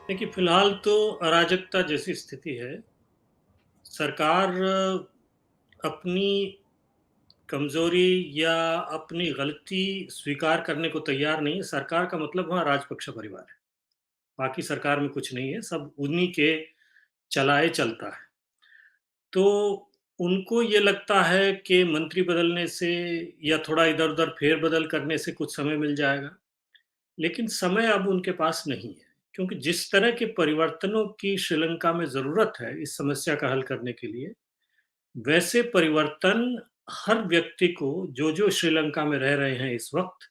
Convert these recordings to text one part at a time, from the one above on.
देखिए, फिलहाल तो अराजकता जैसी स्थिति है। सरकार अपनी कमज़ोरी या अपनी गलती स्वीकार करने को तैयार नहीं है। सरकार का मतलब वहाँ राजपक्ष परिवार है। बाकी सरकार में कुछ नहीं है, सब उन्हीं के चलाए चलता है। तो उनको ये लगता है कि मंत्री बदलने से या थोड़ा इधर-उधर फेर-बदल करने से कुछ समय मिल जाएगा। लेकिन समय अब उनके पास नहीं है, क्योंकि जिस तरह के परिवर्तनों की श्रीलंका में ज़रूरत है इस समस्या का हल करने के लिए, वैसे परिवर्तन हर व्यक्ति को जो-जो श्रीलंका में रह रहे हैं इस वक़्त,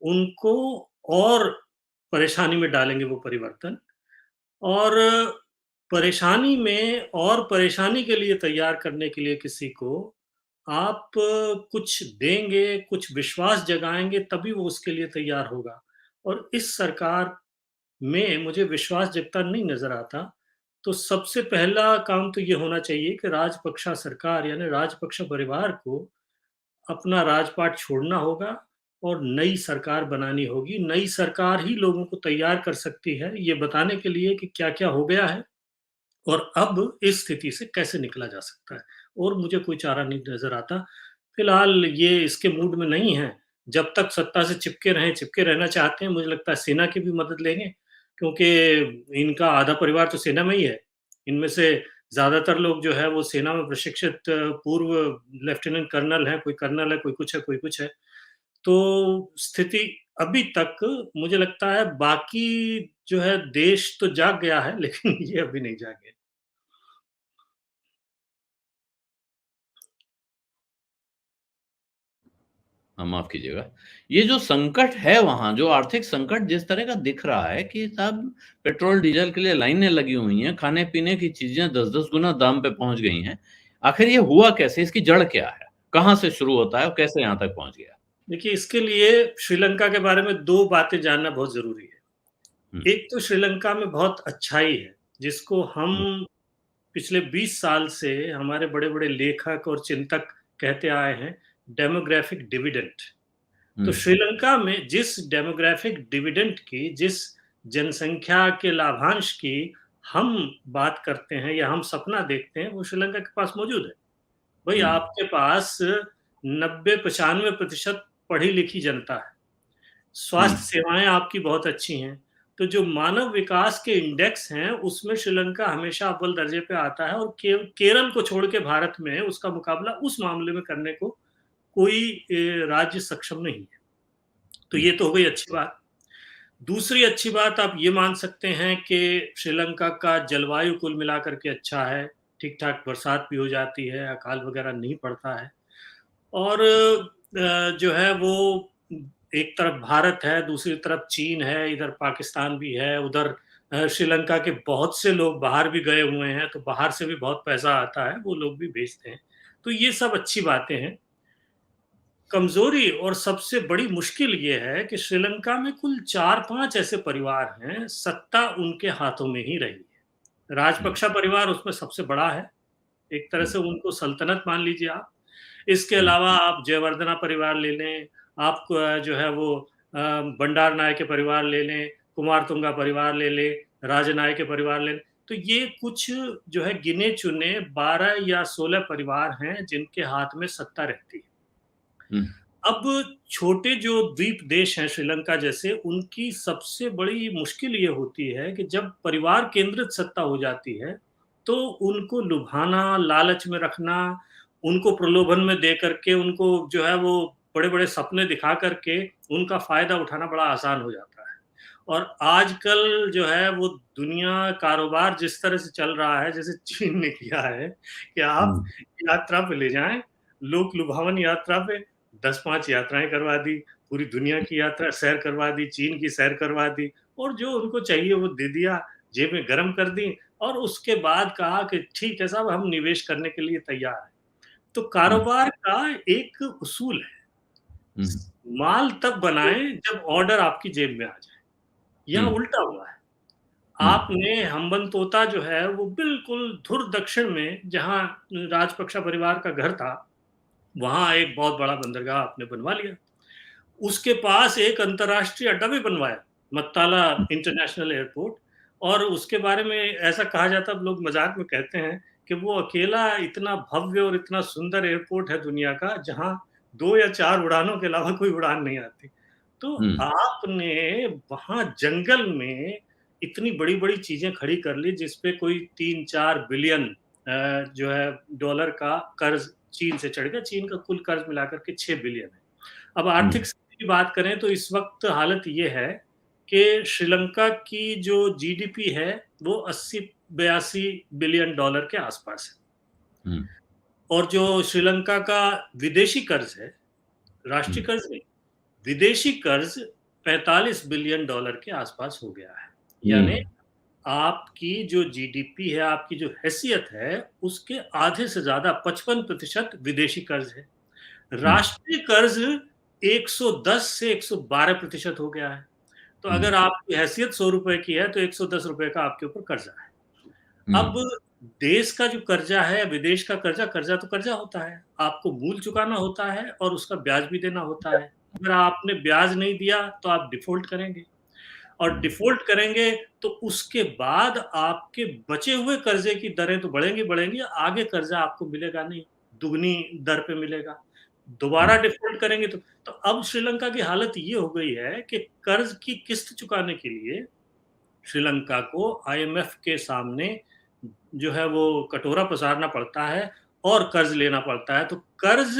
उनको और परेशानी में डालेंगे वो परिवर्तन। और परेशानी में और परेशानी के लिए तैयार करने के लिए किसी को आप कुछ देंगे, कुछ विश्वास जगाएँगे तभी वो उसके लिए तैयार होगा। और इस सरकार में मुझे विश्वास जगता नहीं नज़र आता। तो सबसे पहला काम तो ये होना चाहिए कि राजपक्षा सरकार यानी राजपक्ष परिवार को अपना राजपाट छोड़ना होगा और नई सरकार बनानी होगी। नई सरकार ही लोगों को तैयार कर सकती है, ये बताने के लिए कि क्या-क्या हो गया है और अब इस स्थिति से कैसे निकला जा सकता है। और मुझे कोई चारा नहीं नज़र आता। फिलहाल ये इसके मूड में नहीं हैं। जब तक सत्ता से चिपके रहें, चिपके रहना चाहते हैं, मुझे लगता है सेना की भी मदद लेंगे, क्योंकि इनका आधा परिवार तो सेना में ही है। इनमें से ज़्यादातर लोग जो है वो सेना में प्रशिक्षित पूर्व लेफ्टिनेंट कर्नल हैं, कोई कर्नल है, कोई कुछ है, कोई कुछ है। तो स्थिति अभी तक मुझे लगता है बाकी जो है देश तो जाग गया है, लेकिन ये अभी नहीं जागे। माफ़ कीजिएगा। ये जो संकट है वहाँ, जो आर्थिक संकट जिस तरह का दिख रहा है कि साहब पेट्रोल, डीज़ल के लिए लाइनें लगी हुई हैं, खाने-पीने की चीज़ें 10-10 गुना दाम पे पहुँच गई हैं। आखिर ये हुआ कैसे? इसकी जड़ क्या है? कहाँ से शुरू होता है और कैसे यहाँ तक पहुँच गया? देखिए, इसके लिए श्रीलंका के बारे में 2 बातें जानना बहुत ज़रूरी हुँ, है। एक तो श्रीलंका में बहुत अच्छाई है, जिसको हुँ, हम पिछले 20 साल से हमारे बड़े-बड़े लेखक और चिंतक कहते आए हैं, डेमोग्राफिक डिविडेंड। तो हुँ, श्रीलंका में जिस डेमोग्राफिक डिविडेंड की, जिस जनसंख्या के लाभांश की हम बात करते हैं या हम सपना देखते हैं, वो श्रीलंका के पास मौजूद है। भई हुँ, आपके पास 90-95% पढ़ी-लिखी जनता है। हुँ, स्वास्थ्य सेवाएँ आपकी बहुत अच्छी हैं। तो जो मानव विकास के इंडेक्स हैं, उसमें श्रीलंका हमेशा अव्वल दर्जे पे आता है और केरल को छोड़ के भारत में उसका मुकाबला उस मामले में करने को कोई राज्य सक्षम नहीं है। तो हुँ, ये तो हो गई अच्छी बात। दूसरी अच्छी बात आप ये मान सकते हैं कि श्रीलंका का जलवायु कुल मिलाकर के अच्छा है, ठीक-ठाक बरसात भी हो जाती है, अकाल वगैरह नहीं पड़ता है और जो है वो एक तरफ भारत है, दूसरी तरफ चीन है, इधर पाकिस्तान भी है, उधर श्रीलंका के बहुत से लोग बाहर भी गए हुए हैं, तो बाहर से भी बहुत पैसा आता है, वो लोग भी भेजते हैं। तो ये सब अच्छी बातें हैं। कमज़ोरी और सबसे बड़ी मुश्किल ये है कि श्रीलंका में कुल 4-5 ऐसे परिवार हैं, सत्ता उनके हाथों में ही रही है। हुँ, राजपक्षा परिवार उसमें सबसे बड़ा है, एक तरह हुँ, से उनको सल्तनत मान लीजिए आप। इसके हुँ, अलावा आप जयवर्धना परिवार ले लें, आप जो है वो भंडार नायक के परिवार ले लें, कुमारतुंगा परिवार ले लें, राजनायक के परिवार ले लें। तो ये कुछ जो है गिने-चुने 12 या 16 परिवार हैं, जिनके हाथ में सत्ता रहती है। हुँ, अब छोटे जो द्वीप देश हैं श्रीलंका जैसे, उनकी सबसे बड़ी मुश्किल ये होती है कि जब परिवार केंद्रित सत्ता हो जाती है, तो उनको लुभाना, लालच में रखना, उनको प्रलोभन में दे करके, उनको जो है वो बड़े-बड़े सपने दिखा करके, उनका फ़ायदा उठाना बड़ा आसान हो जाता है। और आजकल जो है वो दुनिया कारोबार जिस तरह से चल रहा है, जैसे चीन ने किया है कि आप हुँ, यात्रा पे ले जाएँ, लोक लुभावन यात्रा पे 10-5 यात्राएँ करवा दी, पूरी दुनिया की यात्रा सैर करवा दी, चीन की सैर करवा दी और जो उनको चाहिए वो दे दिया, जेबें गरम कर दी और उसके बाद कहा कि ठीक है साहब हम निवेश करने के लिए तैयार हैं। तो हुँ, कारोबार का एक उसूल है, हुँ, माल तब बनाएँ जब ऑर्डर आपकी जेब में आ जाए, हुँ, यहाँ उल्टा हुआ है। हुँ, आपने हम्बनतोता जो है वो बिल्कुल धुर दक्षिण में जहाँ राजपक्षा परिवार का घर था, वहाँ एक बहुत बड़ा बंदरगाह आपने बनवा लिया। उसके पास एक अंतर्राष्ट्रीय अड्डा भी बनवाया, मत्ताला इंटरनेशनल एयरपोर्ट और उसके बारे में ऐसा कहा जाता है, अब लोग मज़ाक में कहते हैं कि वो अकेला इतना भव्य और इतना सुंदर एयरपोर्ट है दुनिया का, जहाँ 2 या 4 उड़ानों के अलावा कोई उड़ान नहीं आती। तो हुँ, आपने वहाँ जंगल में इतनी बड़ी-बड़ी चीज़ें खड़ी कर ली, जिस पे कोई 3-4 बिलियन जो है डॉलर का कर्ज़ चीन से चढ़ गया। चीन का कुल कर्ज़ मिलाकर के 6 बिलियन है। अब हुँ, आर्थिक स्थिति की बात करें तो इस वक़्त हालत ये है कि श्रीलंका की जो जीडीपी है, वो 80-82 बिलियन डॉलर के आसपास है। हुँ, और जो श्रीलंका का विदेशी कर्ज़ है, हुँ, राष्ट्रीय कर्ज़ नहीं, विदेशी कर्ज़ 45 बिलियन डॉलर के आसपास हो गया है। यानी हुँ, आपकी जो जीडीपी है, आपकी जो हैसियत है, उसके आधे से ज़्यादा 55% विदेशी कर्ज़ है। हुँ, राष्ट्रीय कर्ज़ 110 से 112% हो गया है। तो हुँ, अगर आपकी हैसियत ₹100 की है, तो ₹110 का आपके ऊपर कर्ज़ा है। हुँ, अब देश का जो कर्ज़ा है, विदेश का कर्ज़ा, कर्ज़ा तो कर्ज़ा होता है। आपको मूल चुकाना होता है और उसका ब्याज भी देना होता है। अगर आपने ब्याज नहीं दिया, तो आप डिफ़ॉल्ट करेंगे और हुँ, डिफ़ॉल्ट करेंगे, तो उसके बाद आपके बचे हुए कर्ज़े की दरें तो बढ़ेंगी, बढ़ेंगी, आगे कर्ज़ा आपको मिलेगा नहीं, दुगनी दर पे मिलेगा। दोबारा हुँ, डिफ़ॉल्ट करेंगे तो अब श्रीलंका की हालत ये हो गई है कि कर्ज़ की किस्त चुकाने के लिए श्रीलंका को आईएमएफ के सामने जो है वो कटोरा पसारना पड़ता है और कर्ज़ लेना पड़ता है। तो कर्ज़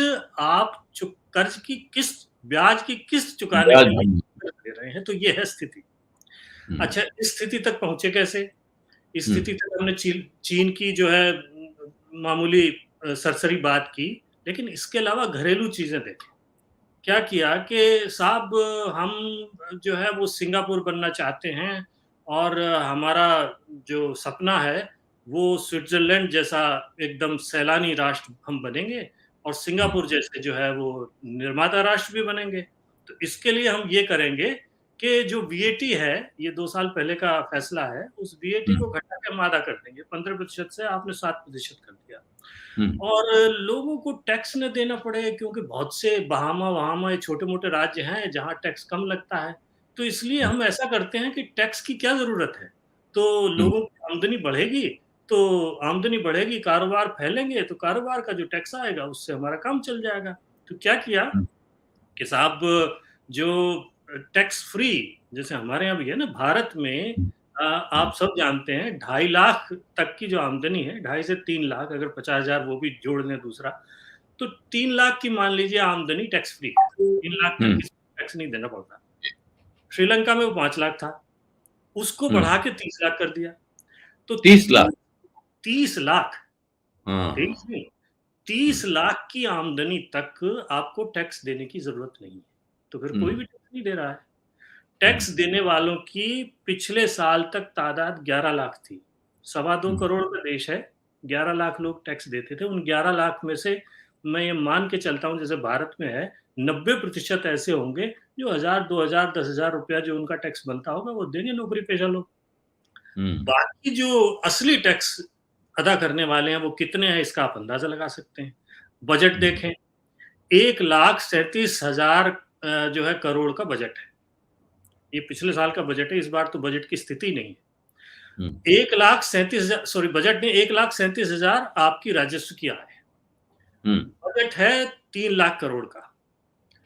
की किस्त, ब्याज की किस्त चुकाने ब्याज के लिए भरना। कर्ज़ ले रहे हैं, तो ये है स्थिति। हुँ, अच्छा, इस स्थिति तक पहुँचे कैसे? इस हुँ, स्थिति तक हमने चीन की जो है मामूली सरसरी बात की, लेकिन इसके अलावा घरेलू चीज़ें देखें। क्या किया कि साहब हम जो है वो सिंगापुर बनना चाहते हैं और हमारा जो सपना है, वो स्विट्ज़रलैंड जैसा एकदम सैलानी राष्ट्र हम बनेंगे और हुँ, सिंगापुर जैसे जो है वो निर्माता राष्ट्र भी बनेंगे। तो इसके लिए हम ये करेंगे कि जो वीएटी है, ये 2 साल पहले का फैसला है, उस वीएटी हुँ, को घटा के हम आधा कर देंगे। 15% से आपने 7% कर दिया। हुँ, और लोगों को टैक्स न देना पड़े, क्योंकि बहुत से बहामा-वहामा ये छोटे-मोटे राज्य हैं जहाँ टैक्स कम लगता है। तो इसलिए हुँ, हम ऐसा करते हैं कि टैक्स की क्या ज़रूरत है? तो हुँ, लोगों की आमदनी बढ़ेगी, तो आमदनी बढ़ेगी, कारोबार फैलेंगे, तो कारोबार का जो टैक्स आएगा उससे हमारा काम चल जाएगा। तो क्या किया हुँ, कि साहब जो टैक्स फ्री, जैसे हमारे यहाँ भी है ना भारत में, हुँ, आप सब जानते हैं 2.5 लाख तक की जो आमदनी है, 2.5 से 3 लाख, अगर 50,000 वो भी जोड़ लें दूसरा, तो 3 लाख की मान लीजिए आमदनी टैक्स फ्री है। 3 लाख तक हुँ, किसी को टैक्स नहीं देना पड़ता। श्रीलंका में वो 5 लाख था, उसको हुँ, बढ़ा के 30 लाख कर दिया। तो 30 लाख। 30 लाख, हाँ, 23 नहीं, हुँ, 30 लाख की आमदनी तक आपको टैक्स देने की ज़रूरत नहीं है। तो फिर हुँ, कोई भी टैक्स नहीं दे रहा है। हुँ, टैक्स देने वालों की पिछले साल तक तादाद 11 लाख थी। सवा 2 हुँ, करोड़ का देश है, 11 लाख लोग टैक्स देते थे। उन 11 लाख में से मैं ये मान के चलता हूँ, जैसे भारत में है, 90% ऐसे होंगे जो 1000, 2000, 10,000 रुपया जो उनका टैक्स बनता होगा वो देंगे नौकरी पेशा लोग। हुँ, बाकी जो असली टैक्स अदा करने वाले हैं वो कितने हैं, इसका आप अंदाज़ा लगा सकते हैं। बजट हुँ, देखें, 1,37,000 जो है करोड़ का बजट है। ये पिछले साल का बजट है, इस बार तो बजट की स्थिति नहीं है। हुँ, 1,37,000, सॉरी, बजट नहीं, 1,37,000 आपकी राजस्व की आय है। हुँ, बजट है 3 लाख करोड़ का।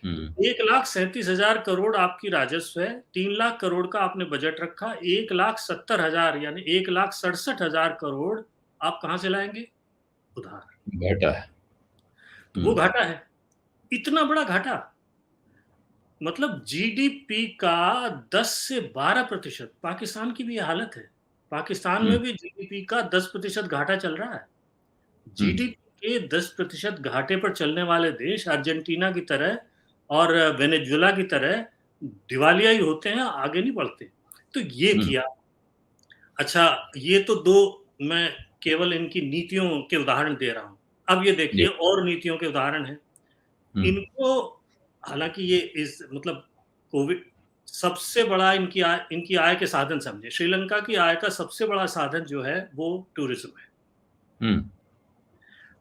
हुँ, 1,37,000 करोड़ आपकी राजस्व है, 3 लाख करोड़ का आपने बजट रखा, 1,70,000 यानी 1,67,000 करोड़ आप कहाँ से लाएँगे? उधार। घाटा है। तो हुँ, वो घाटा है। इतना बड़ा घाटा, मतलब जीडीपी का 10 से 12%। पाकिस्तान की भी ये हालत है। पाकिस्तान हुँ, में भी जीडीपी का 10% घाटा चल रहा है। हुँ, जीडीपी के 10% घाटे पर चलने वाले देश अर्जेंटीना की तरह और वेनेजुएला की तरह दिवालिया ही होते हैं, आगे नहीं बढ़ते। तो ये हुँ, किया। अच्छा, ये तो 2 मैं केवल इनकी नीतियों के उदाहरण दे रहा हूँ। अब ये देखिए जी, और नीतियों के उदाहरण हैं। हुँ, इनको, हालाँकि ये इस मतलब कोविड सबसे बड़ा इनकी आय के साधन समझे। श्रीलंका की आय का सबसे बड़ा साधन जो है वो टूरिज़्म है। हुँ,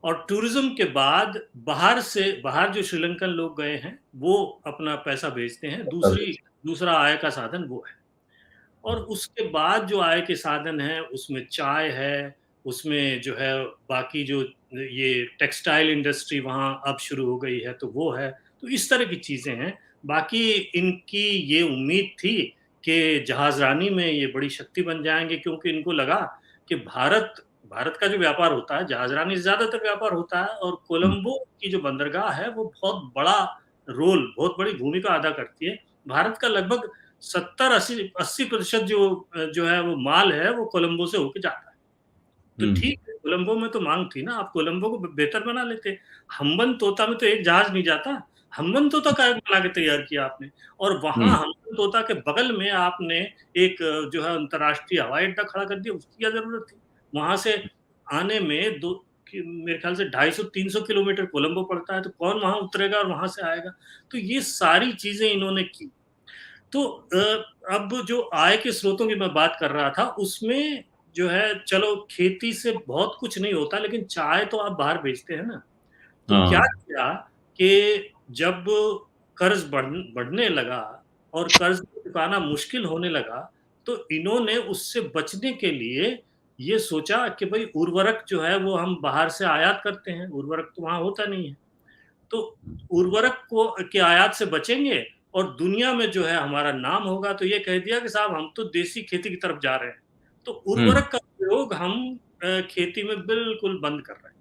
और टूरिज़्म के बाद बाहर जो श्रीलंकन लोग गए हैं, वो अपना पैसा भेजते हैं। दूसरा आय का साधन वो है। और उसके बाद जो आय के साधन हैं, उसमें चाय है, उसमें जो है बाकी जो ये टेक्सटाइल इंडस्ट्री वहाँ अब शुरू हो गई है, तो वो है। तो इस तरह की चीज़ें हैं। बाकी इनकी ये उम्मीद थी कि जहाज़रानी में ये बड़ी शक्ति बन जाएँगे, क्योंकि इनको लगा कि भारत भारत का जो व्यापार होता है, जहाज़रानी से ज़्यादातर व्यापार होता है, और हुँ, कोलंबो की जो बंदरगाह है, वो बहुत बड़ा रोल, बहुत बड़ी भूमिका अदा करती है। भारत का लगभग 70-80% जो है वो माल है, वो कोलंबो से होके जाता है। तो हुँ, ठीक है, कोलंबो में तो माँग थी ना, आप कोलंबो को बेहतर बना लेते। हम्बन तोता में तो एक जहाज नहीं जाता। हम्बन तोता काहे को बना के तैयार किया आपने? और हुँ, वहाँ हम्बन तोता के बगल में आपने एक जो है अंतर्राष्ट्रीय हवाई अड्डा खड़ा कर दिया, उसकी क्या ज़रूरत थी? वहाँ से आने में 2 कि मेरे ख़्याल से 250-300 किलोमीटर कोलंबो पड़ता है, तो कौन वहाँ उतरेगा और वहाँ से आएगा? तो ये सारी चीज़ें इन्होंने की। तो अब जो आय के स्रोतों की मैं बात कर रहा था, उसमें जो है चलो खेती से बहुत कुछ नहीं होता, लेकिन चाय तो आप बाहर बेचते हैं ना। तो क्या हाँ, किया कि जब कर्ज़ बढ़ने लगा और कर्ज़ चुकाना मुश्किल होने लगा, तो इन्होंने उससे बचने के लिए ये सोचा कि भई उर्वरक जो है वो हम बाहर से आयात करते हैं, उर्वरक तो वहाँ होता नहीं है। तो उर्वरक को के आयात से बचेंगे और दुनिया में जो है हमारा नाम होगा, तो ये कह दिया कि साहब हम तो देसी खेती की तरफ जा रहे हैं। तो हुँ, उर्वरक का प्रयोग हम खेती में बिल्कुल बंद कर रहे हैं।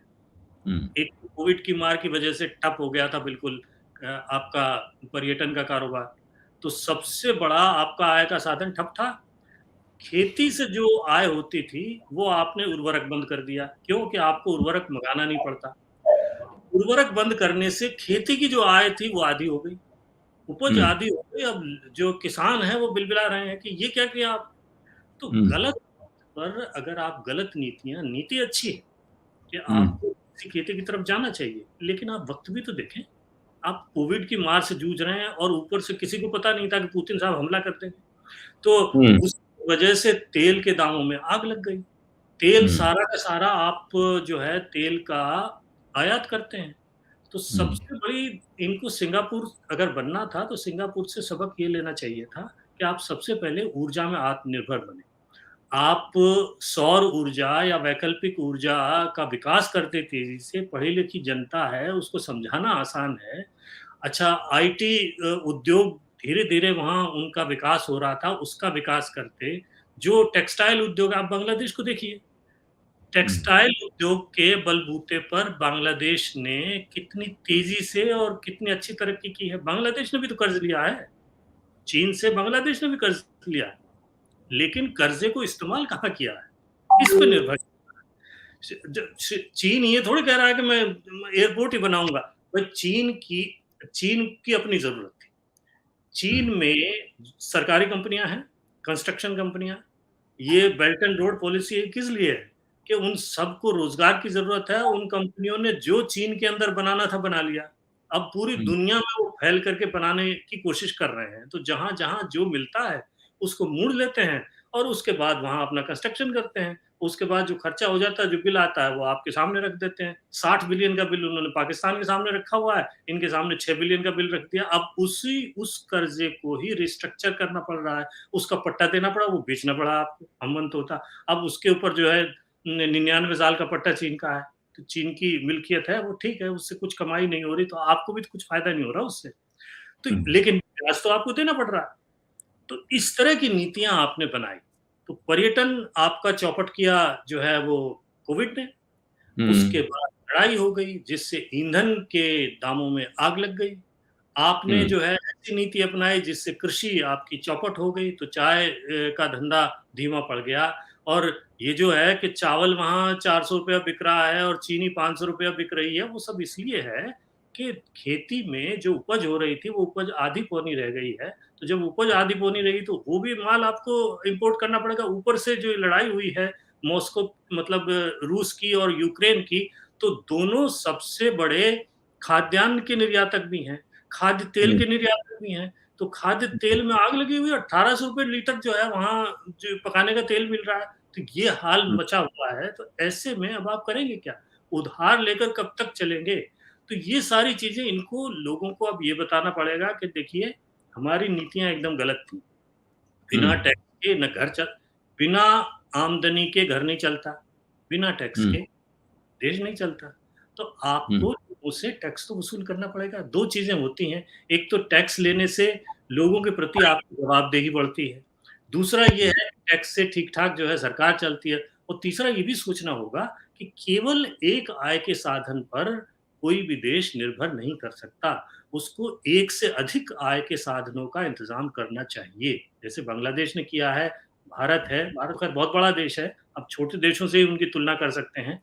हुँ, एक तो कोविड की मार की वजह से ठप हो गया था बिल्कुल आपका पर्यटन का कारोबार। तो सबसे बड़ा आपका आय का साधन ठप था। खेती से जो आय होती थी, वो आपने उर्वरक बंद कर दिया। क्यों? कि आपको उर्वरक मँगाना नहीं पड़ता। उर्वरक बंद करने से खेती की जो आय थी वो आधी हो गई, उपज हुँ, आधी हो गई। अब जो किसान हैं वो बिलबिला रहे हैं कि ये क्या किया आप? तो हुँ, गलत पर अगर आप गलत नीति अच्छी है कि हुँ, आपको किसी खेती की तरफ जाना चाहिए, लेकिन आप वक़्त भी तो देखें। आप कोविड की मार से जूझ रहे हैं और ऊपर से किसी को पता नहीं था कि पुतिन साहब हमला कर देंगे। तो हुँ, उस वजह से तेल के दामों में आग लग गई। तेल हुँ, सारा का सारा आप जो है तेल का आयात करते हैं। तो हुँ, सबसे बड़ी इनको सिंगापुर अगर बनना था, तो सिंगापुर से सबक ये लेना चाहिए था कि आप सबसे पहले ऊर्जा में आत्मनिर्भर बनें। आप सौर ऊर्जा या वैकल्पिक ऊर्जा का विकास करते तेज़ी से, पढ़ी-लिखी जनता है, उसको समझाना आसान है। अच्छा आईटी उद्योग धीरे-धीरे वहाँ उनका विकास हो रहा था, उसका विकास करते। जो टेक्सटाइल उद्योग आप बांग्लादेश को देखिए। हुँ, टेक्सटाइल उद्योग के बलबूते पर बांग्लादेश ने कितनी तेज़ी से और कितनी अच्छी तरक्की की है। बांग्लादेश ने भी तो कर्ज़ लिया है। चीन से बांग्लादेश ने भी कर्ज़ लिया है। लेकिन कर्ज़े को इस्तेमाल कहाँ किया है? इस पे निर्भर च ज च चीन ये थोड़ी कह रहा है कि मैं एयरपोर्ट ही बनाऊँगा। भाई चीन की अपनी ज़रूरत थी। हुँ, चीन में सरकारी कंपनियाँ हैं, कंस्ट्रक्शन कंपनियाँ। ये बेल्ट एंड रोड पॉलिसी किस लिए है? कि उन सबको रोज़गार की ज़रूरत है, उन कंपनियों ने जो चीन के अंदर बनाना था बना लिया। अब पूरी हुँ, दुनिया में वो फैल करके बनाने की कोशिश कर रहे हैं। तो जहाँ-जहाँ जो मिलता है, उसको मोड़ लेते हैं और उसके बाद वहाँ अपना कंस्ट्रक्शन करते हैं। उसके बाद जो खर्चा हो जाता है, जो बिल आता है, वो आपके सामने रख देते हैं। 60 बिलियन का बिल उन्होंने पाकिस्तान के सामने रखा हुआ है, इनके सामने 6 बिलियन का बिल रख दिया। अब उस कर्ज़े को ही रिस्ट्रक्चर करना पड़ रहा है। उसका पट्टा देना पड़ा, वो बेचना पड़ा आपको, हमन्त होता। अब उसके ऊपर जो है 99 साल का पट्टा चीन का है, तो चीन की मिल्कियत है, वो ठीक है, उससे कुछ कमाई नहीं हो रही, तो आपको भी तो कुछ फ़ायदा नहीं हो रहा उससे। तो हुँ, लेकिन ब्याज तो आपको देना पड़ रहा है। तो इस तरह की नीतियाँ आपने बनाई। तो पर्यटन आपका चौपट किया जो है वो कोविड ने, हुँ, उसके बाद लड़ाई हो गई जिससे ईंधन के दामों में आग लग गई। आपने हुँ, जो है ऐसी नीति अपनाई जिससे कृषि आपकी चौपट हो गई, तो चाय का धंधा धीमा पड़ गया। और ये जो है कि चावल वहाँ ₹400 बिक रहा है और चीनी ₹500 बिक रही है, वो सब इसलिए है कि खेती में जो उपज हो रही थी, वो उपज आधी-पौनी रह गई है। तो जब उपज आधी-पौनी रही, तो वो भी माल आपको इम्पोर्ट करना पड़ेगा। ऊपर से जो लड़ाई हुई है, मॉस्को मतलब रूस की और यूक्रेन की, तो दोनों सबसे बड़े खाद्यान्न के निर्यातक भी हैं। खाद्य तेल हुँ, के निर्यातक भी हैं, तो खाद्य तेल में आग लगी हुई है, ₹1800 लीटर जो है वहाँ जो पकाने का तेल मिल रहा है, तो ये हाल हुँ, मचा हुआ है, तो ऐसे में अब आप करेंगे क्या? उधार लेकर कब तक चलेंगे? तो ये सारी चीज़ें इनको लोगों को अब ये बताना पड़ेगा कि देखिए, हमारी नीतियाँ एकदम गलत थी। हुँ, बिना टैक्स के न घर चल बिना आमदनी के घर नहीं चलता, बिना टैक्स के देश नहीं चलता। तो आपको उसे टैक्स तो वसूल करना पड़ेगा। 2 चीज़ें होती हैं, एक तो टैक्स लेने से लोगों के प्रति आपकी जवाबदेही बढ़ती है। दूसरा ये है टैक्स से ठीक-ठाक जो है सरकार चलती है और तीसरा ये भी सोचना होगा कि केवल एक आय के साधन पर कोई भी देश निर्भर नहीं कर सकता। उसको एक से अधिक आय के साधनों का इंतज़ाम करना चाहिए। जैसे बांग्लादेश ने किया है, भारत है, भारत खैर बहुत बड़ा देश है, अब छोटे देशों से ही उनकी तुलना कर सकते हैं।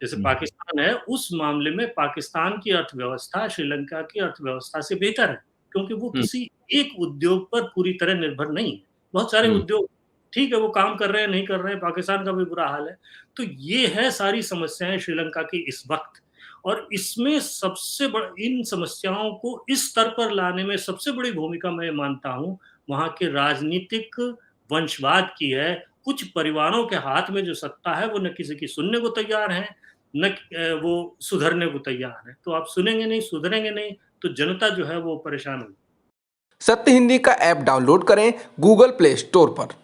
जैसे पाकिस्तान है, उस मामले में पाकिस्तान की अर्थव्यवस्था श्रीलंका की अर्थव्यवस्था से बेहतर है, क्योंकि वो किसी एक उद्योग पर पूरी तरह निर्भर नहीं है। बहुत सारे उद्योग ठीक है, वो काम कर रहे हैं, नहीं कर रहे हैं, पाकिस्तान का भी बुरा हाल है। तो ये है सारी समस्याएँ श्रीलंका की इस वक़्त और इसमें सबसे इन समस्याओं को इस स्तर पर लाने में सबसे बड़ी भूमिका मैं मानता हूँ, वहाँ के राजनीतिक वंशवाद की है। कुछ परिवारों के हाथ में जो सत्ता है, वो न किसी की सुनने को तैयार हैं, वो सुधरने को तैयार हैं। तो आप सुनेंगे नहीं, सुधरेंगे नहीं, तो जनता जो है वो परेशान होगी। सत्य हिंदी का ऐप डाउनलोड करें गूगल प्ले स्टोर पर।